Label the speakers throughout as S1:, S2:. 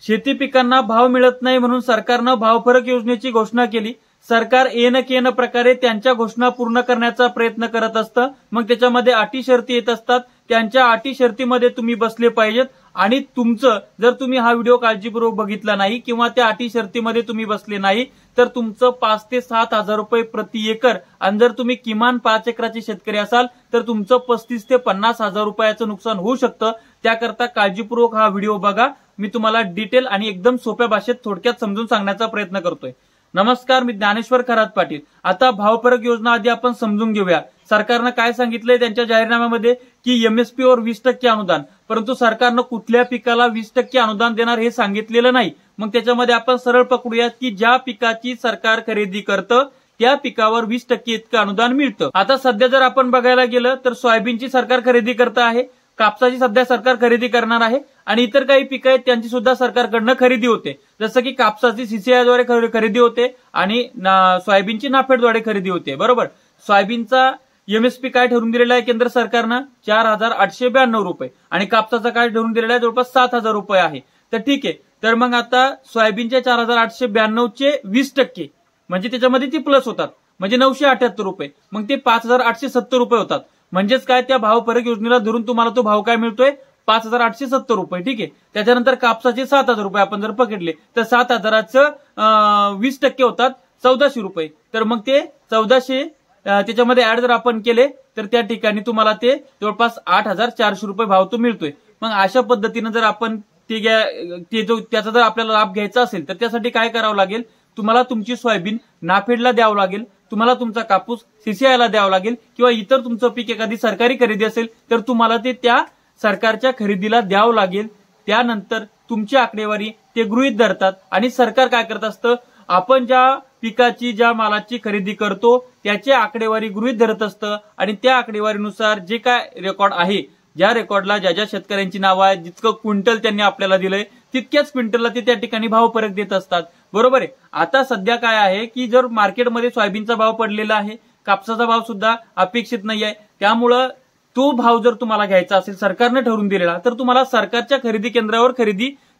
S1: शेती पिकांना भाव मिळत नाही म्हणून सरकारनं भाव फरक योजनेची घोषणा केली। सरकार येन केन प्रकारे त्यांच्या घोषणा पूर्ण करण्याचा प्रयत्न करत असतं। मग त्याच्यामध्ये अटी शर्ती येत असतात, त्यांच्या अटी शर्तीमध्ये तुम्ही बसले पाहिजेत आणि तुमचं जर तुम्ही हा व्हिडिओ काळजीपूर्वक बघितला नाही किंवा त्या अटी शर्तीमध्ये तुम्ही बसले नाही तर तुमचं 5 ते 7 हजार रुपये प्रति एकर आणि जर तुम्ही किमान 5 एकराचे शेतकरी असाल तर तुमचं 35 ते 50 हजार रुपयाचं नुकसान होऊ शकतं। त्याकरता काळजीपूर्वक हा व्हिडिओ बघा। मी तुम्हाला डिटेल आणि एकदम सोप्या भाषेत थोडक्यात समजून सांगण्याचा प्रयत्न करतोय। नमस्कार, मी ज्ञानेश्वर खरात पाटील। आता भाव फरक योजना आधी आपण समजून घेऊया। सरकारनं काय सांगितलंय त्यांच्या जाहीरनाम्यामध्ये की एमएसपी वर 20% अनुदान, परंतु सरकारनं कुठल्या पिकाला 20% अनुदान देणार हे सांगितलेलं नाही। मग त्याच्यामध्ये आपण सरळ पकडूयात की ज्या पिकाची सरकार खरेदी करतं त्या पिकावर 20% इतकं अनुदान मिळतं। आता सध्या जर आपण बघायला गेलं तर सोयाबीनची सरकार खरेदी करत आहे, कापसाची सध्या सरकार खरेदी करणार आहे आणि इतर काही पिकं आहेत त्यांची सुद्धा सरकारकडनं खरेदी होते। जसं की कापसाची सीसीआयद्वारे खरेदी होते आणि सोयाबीनची नाफेडद्वारे खरेदी होते, बरोबर। सोयाबीनचा एमएसपी काय ठरवून दिलेला आहे केंद्र सरकारनं 4892 रुपये आणि कापसाचा काय ठरवून दिलेला आहे जवळपास 7000 रुपये आहे। तर ठीक आहे, तर मग आता सोयाबीनच्या 4892 चे 20% म्हणजे त्याच्यामध्ये ती प्लस होतात म्हणजे 978 रुपये, मग ते 5870 रुपये होतात। म्हणजेच काय, त्या भाव फरक योजनेला धरून तुम्हाला तो भाव काय मिळतोय 5870 रुपये, ठीक आहे। त्याच्यानंतर कापसाचे 7000 रुपये आपण जर पकडले तर 7000चं 20% होतात 1400 रुपये, तर मग ते 1400 त्याच्यामध्ये ऍड जर आपण केले तर त्या ठिकाणी तुम्हाला ते जवळपास 8400 रुपये भाव तो मिळतोय। मग अशा पद्धतीने जर आपण त्याचा जर आपल्याला लाभ घ्यायचा असेल तर त्यासाठी काय करावं लागेल, तुम्हाला तुमची सोयाबीन नाफेडला द्यावं लागेल, तुम्हाला तुमचा कापूस सीसीआयला द्यावा लागेल किंवा इतर तुमचं पीक एखादी सरकारी खरेदी असेल तर तुम्हाला ते त्या सरकारच्या खरेदीला द्यावं लागेल। त्यानंतर तुमची आकडेवारी ते गृहीत धरतात आणि सरकार काय करत असतं, आपण ज्या पिकाची ज्या मालाची खरेदी करतो त्याची आकडेवारी गृहीत धरत असतं आणि त्या आकडेवारीनुसार जे काय रेकॉर्ड आहे, ज्या रेकॉर्डला ज्या शेतकऱ्यांची नावं आहेत, जितकं क्विंटल त्यांनी आपल्याला दिलंय तितक्याच क्विंटलला ते त्या ठिकाणी भाव फरक देत असतात, बरोबर आहे। आता सध्या काय आहे की जर मार्केटमध्ये सोयाबीनचा भाव पडलेला आहे, कापसाचा भाव सुद्धा अपेक्षित नाही आहे, त्यामुळं तो भाव जर तुम्हाला घ्यायचा असेल सरकारने ठरवून दिलेला तर तुम्हाला सरकारच्या खरेदी केंद्रावर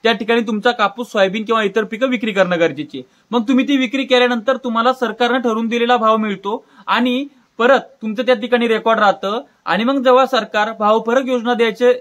S1: त्या ठिकाणी तुमचा कापूस, सोयाबीन किंवा इतर पिकं विक्री करणं गरजेचे। मग तुम्ही ती विक्री केल्यानंतर तुम्हाला सरकारने ठरवून दिलेला भाव मिळतो आणि परत तुमचं त्या ठिकाणी रेकॉर्ड राहतं आणि मग जेव्हा सरकार भाव फरक योजना द्यायचे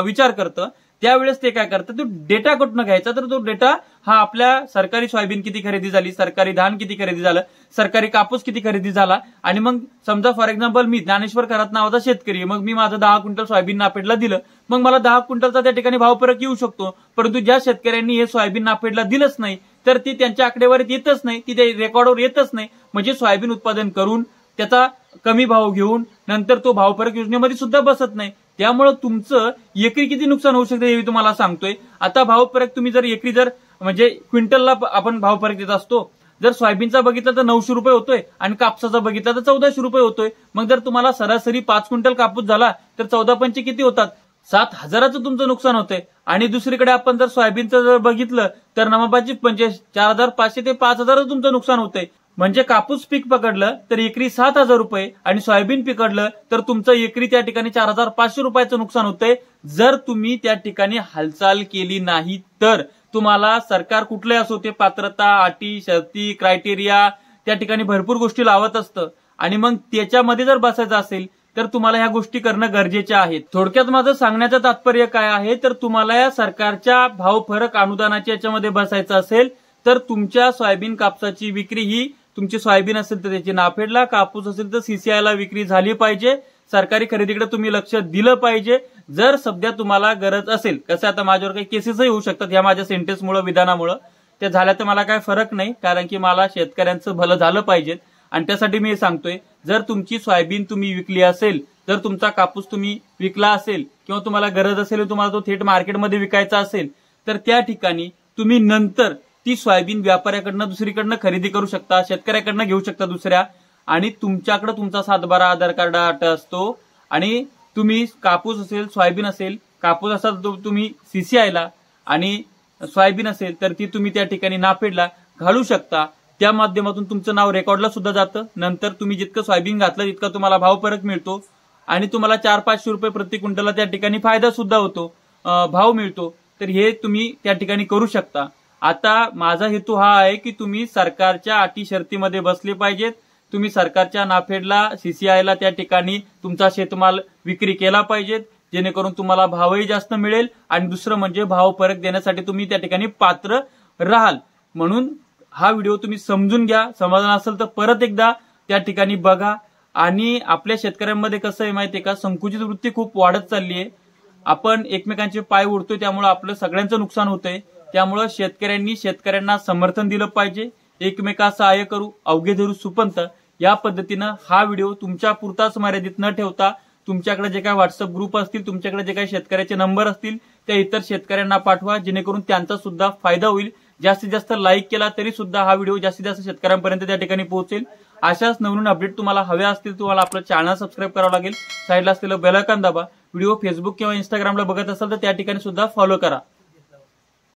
S1: विचार करतं त्यावेळेस ते काय करतं, तो डेटा कुठनं घ्यायचा तर तो डेटा हा आपल्या सरकारी सोयाबीन किती खरेदी झाली, सरकारी धान किती खरेदी झालं, सरकारी कापूस किती खरेदी झाला आणि मग समजा फॉर एक्झाम्पल मी ज्ञानेश्वर खरात नावाचा शेतकरी, मग मी माझं 10 क्विंटल सोयाबीन नाफेडला दिलं, मग मला 10 क्विंटलचा त्या ठिकाणी भाव फरक येऊ शकतो। परंतु ज्या शेतकऱ्यांनी हे सोयाबीन नाफेडला दिलंच नाही तर ती त्यांच्या आकडेवारीत येतच नाही, ती त्या रेकॉर्डवर येतच नाही, म्हणजे सोयाबीन उत्पादन करून त्याचा कमी भाव घेऊन नंतर तो भाव फरक योजनेमध्ये सुद्धा बसत नाही। त्यामुळे तुमचं एकरी किती नुकसान होऊ शकतं हे तुम्हाला सांगतोय। आता भाव फरक तुम्ही जर एकरी जर म्हणजे क्विंटलला आपण भाव फरक देत असतो, जर सोयाबीनचा बघितला तर 900 रुपये होतोय आणि कापसाचा बघितला तर 1400 रुपये होतोय। मग जर तुम्हाला सरासरी 5 क्विंटल कापूस झाला तर 14×5 किती होतात, 7000चं तुमचं नुकसान होतंय। आणि दुसरीकडे आपण जर सोयाबीनचं जर बघितलं तर 9×5 4500 ते 5000चं तुमचं नुकसान होतंय। म्हणजे कापूस पीक पकडलं तर एकरी 7000 रुपये आणि सोयाबीन पिकडलं तर तुमचं एकरी त्या ठिकाणी 4500 रुपयाचं नुकसान होतंय। जर तुम्ही त्या ठिकाणी हालचाल केली नाही तर तुम्हाला सरकार कुठले असो ते पात्रता, अटी, शर्ती, क्रायटेरिया त्या ठिकाणी भरपूर गोष्टी लावत असतं आणि मग त्याच्यामध्ये जर बसायचं असेल तर तुम्हाला ह्या गोष्टी करणं गरजेच्या आहेत। थोडक्यात माझं सांगण्याचं तात्पर्य काय आहे तर तुम्हाला या सरकारच्या भाव फरक अनुदानाच्या याच्यामध्ये बसायचं असेल तर तुमच्या सोयाबीन कापसाची विक्री ही तुमची सोयाबीन असेल तर त्याची नाफेडला, कापूस असेल तर सीसीआयला विक्री झाली पाहिजे। सरकारी खरेदीकडे तुम्ही लक्ष दिलं पाहिजे। जर सध्या तुम्हाला गरज असेल, कसं आता माझ्यावर काही केसेसही होऊ शकतात या माझ्या सेंटेन्समुळे, विधानामुळे, त्या झाल्या तर मला काय फरक नाही, कारण की मला शेतकऱ्यांचं भलं झालं पाहिजे आणि त्यासाठी मी हे सांगतोय, जर तुमची सोयाबीन तुम्ही विकली असेल, जर तुमचा कापूस तुम्ही विकला असेल किंवा तुम्हाला गरज असेल तुम्हाला तो थेट मार्केटमध्ये विकायचा असेल तर त्या ठिकाणी तुम्ही नंतर ती सोयाबीन व्यापाऱ्याकडनं दुसरीकडनं खरेदी करू शकता, शेतकऱ्याकडनं घेऊ शकता दुसऱ्या, आणि तुमच्याकडे तुमचा 7/12 आधार कार्ड अट असतो आणि तुम्ही कापूस असेल, सोयाबीन असेल, कापूस असेल तर तुम्ही सीसीआयला आणि सोयाबीन असेल तर ती तुम्ही त्या ठिकाणी नाफेडला घालू शकता। त्या माध्यमातून तुमचं नाव रेकॉर्डला सुद्धा जातं। नंतर तुम्ही जितकं सोयाबीन घातलं तितका तुम्हाला भाव फरक मिळतो आणि तुम्हाला 400-500 रुपये प्रति क्विंटलला त्या ठिकाणी फायदा सुद्धा होतो, भाव मिळतो। तर हे तुम्ही त्या ठिकाणी करू शकता। आता माझा हेतू हा आहे की तुम्ही सरकारच्या अटी शर्तीमध्ये बसले पाहिजेत, तुम्ही सरकारच्या नाफेडला सीसीआयला त्या ठिकाणी तुमचा शेतमाल विक्री केला पाहिजेत, जेणेकरून तुम्हाला भावही जास्त मिळेल आणि दुसरं म्हणजे भाव फरक देण्यासाठी तुम्ही त्या ठिकाणी पात्र राहाल। म्हणून हा व्हिडिओ तुम्ही समजून घ्या, समजला नसेल तर परत एकदा त्या ठिकाणी बघा। आणि आपल्या शेतकऱ्यांमध्ये कसं आहे माहितीये का, संकुचित वृत्ती खूप वाढत चालली आहे, आपण एकमेकांचे पाय ओढतोय, त्यामुळे आपलं सगळ्यांचं नुकसान होतंय। त्यामुळे शेतकऱ्यांनी शेतकऱ्यांना समर्थन दिलं पाहिजे, एकमेका सहाय्य करू अवघे धरू सुपंत या पद्धतीनं हा व्हिडिओ तुमच्या पुरताच मर्यादित न ठेवता तुमच्याकडे जे काही व्हॉट्सअप ग्रुप असतील, तुमच्याकडे जे काही शेतकऱ्याचे नंबर असतील त्या इतर शेतकऱ्यांना पाठवा, जेणेकरून त्यांचा सुद्धा फायदा होईल। जास्तीत जास्त लाईक केला तरी सुद्धा हा व्हिडिओ जास्तीत जास्त शेतकऱ्यांपर्यंत त्या ठिकाणी पोहोचेल। अशाच नवीन अपडेट तुम्हाला हवे असतील तुम्हाला आपलं चॅनल सबस्क्राईब करावं लागेल, साईडला असलेलं बेल आयकॉन दाबा। व्हिडिओ फेसबुक किंवा इंस्टाग्रामला बघत असाल तर त्या ठिकाणी सुद्धा फॉलो करा।